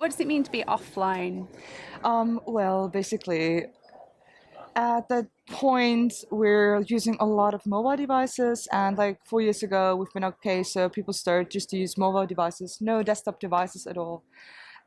what does it mean to be offline? Well, basically, at that point, we're using a lot of mobile devices, and like 4 years ago, we've been okay, so people started just to use mobile devices, no desktop devices at all.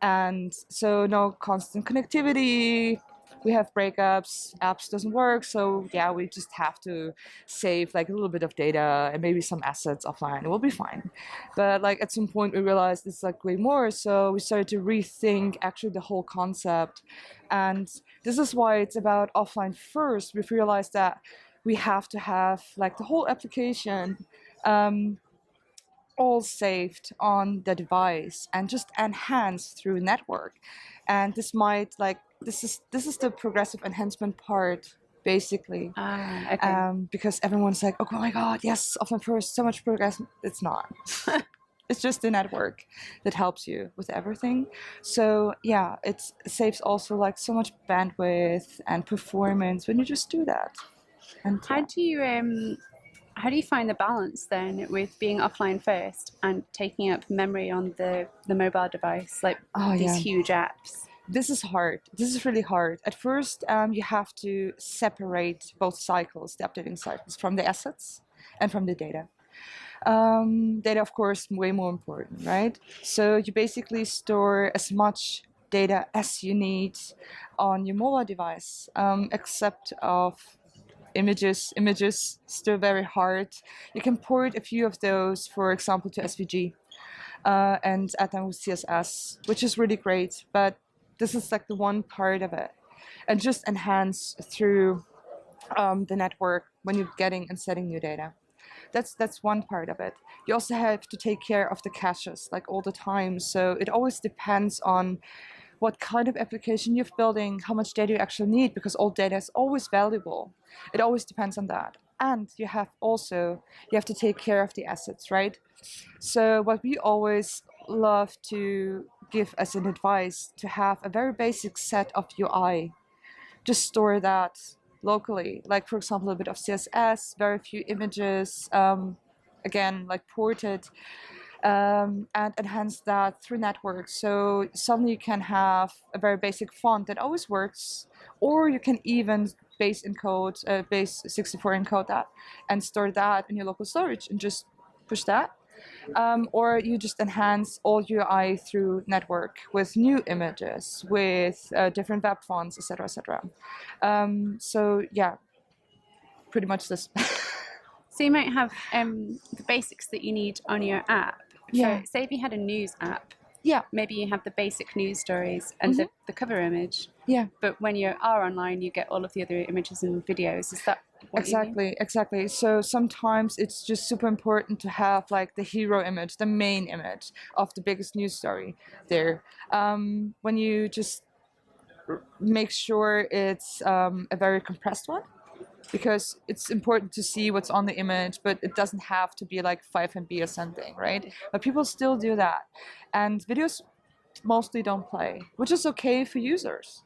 And so no constant connectivity, we have breakups, apps doesn't work, so yeah, we just have to save like a little bit of data and maybe some assets offline. It will be fine. But like at some point we realized it's like way more, so we started to rethink actually the whole concept. And this is why it's about offline first. We've realized that we have to have like the whole application all saved on the device and just enhanced through network. And this might like this is the progressive enhancement part basically. Okay. Because everyone's like, oh my god, yes, offline first, so much progress. It's not. It's just the network that helps you with everything. So yeah, it saves also like so much bandwidth and performance when you just do that. And How do you find the balance then with being offline first and taking up memory on the mobile device, like these huge apps? This is hard. This is really hard. At first, you have to separate both cycles, the updating cycles, from the assets and from the data. Data, of course, way more important, right? So you basically store as much data as you need on your mobile device, except of images. Images, still very hard. You can port a few of those, for example, to SVG and add them with CSS, which is really great. But this is like the one part of it. And just enhance through the network when you're getting and setting new data. That's one part of it. You also have to take care of the caches like all the time. So it always depends on what kind of application you're building, how much data you actually need, because all data is always valuable. It always depends on that. And you have to take care of the assets, right? So what we always love to give as an advice to have a very basic set of UI. Just store that locally, like for example a bit of CSS, very few images, again like ported, and enhance that through networks. So suddenly you can have a very basic font that always works, or you can even base 64 encode that and store that in your local storage and just push that. Or you just enhance all UI through network with new images, with different web fonts, etc., etc. So yeah, pretty much this. So you might have the basics that you need on your app. Yeah. Say if you had a news app. Yeah. Maybe you have the basic news stories and the cover image. Yeah. But when you are online, you get all of the other images and videos. Is that what you mean? Exactly. So sometimes it's just super important to have like the hero image, the main image of the biggest news story there. When you just make sure it's a very compressed one, because it's important to see what's on the image, but it doesn't have to be like 5 MB or something, right? But people still do that. And videos mostly don't play, which is okay for users.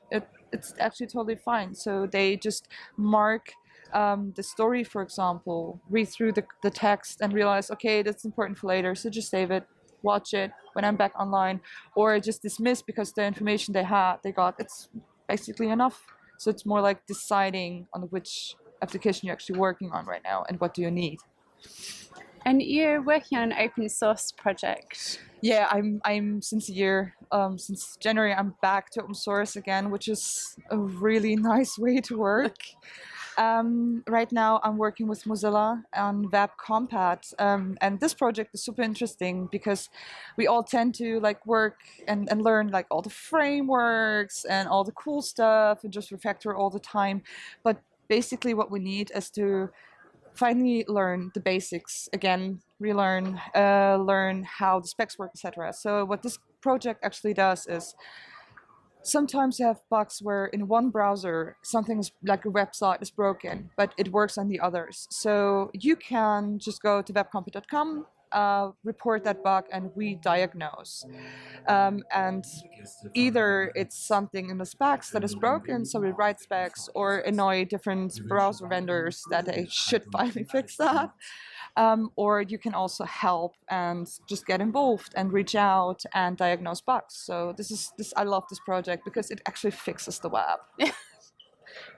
It's actually totally fine. So they just mark the story, for example, read through the text and realize, okay, that's important for later, so just save it, watch it when I'm back online, or just dismiss because the information they got, it's basically enough. So it's more like deciding on which application you're actually working on right now and what do you need. And you're working on an open source project. Yeah, I'm since a year, since January, I'm back to open source again, which is a really nice way to work. Right now I'm working with Mozilla on Web Compact, and this project is super interesting because we all tend to like work and learn like all the frameworks and all the cool stuff and just refactor all the time. But basically what we need is to finally learn the basics again, relearn, learn how the specs work, etc. So what this project actually does is sometimes you have bugs where in one browser something is like a website is broken, but it works on the others. So you can just go to webcompact.com, report that bug and we diagnose. And either it's something in the specs that is broken, so we write specs or annoy different browser vendors that they should finally fix that. Or you can also help and just get involved and reach out and diagnose bugs. So I love this project because it actually fixes the web.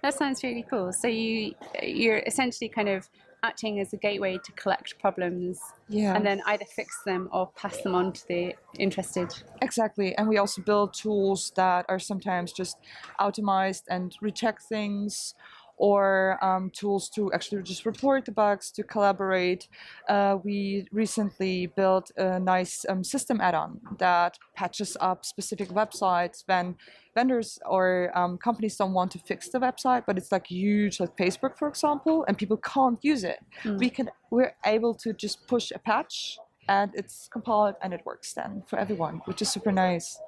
That sounds really cool. So you're essentially kind of acting as a gateway to collect problems, and then either fix them or pass them on to the interested. Exactly. And we also build tools that are sometimes just automized and recheck things, or tools to actually just report the bugs, to collaborate. We recently built a nice system add-on that patches up specific websites when vendors or companies don't want to fix the website, but it's like huge, like Facebook, for example, and people can't use it. We're able to just push a patch and it's compiled and it works then for everyone, which is super nice.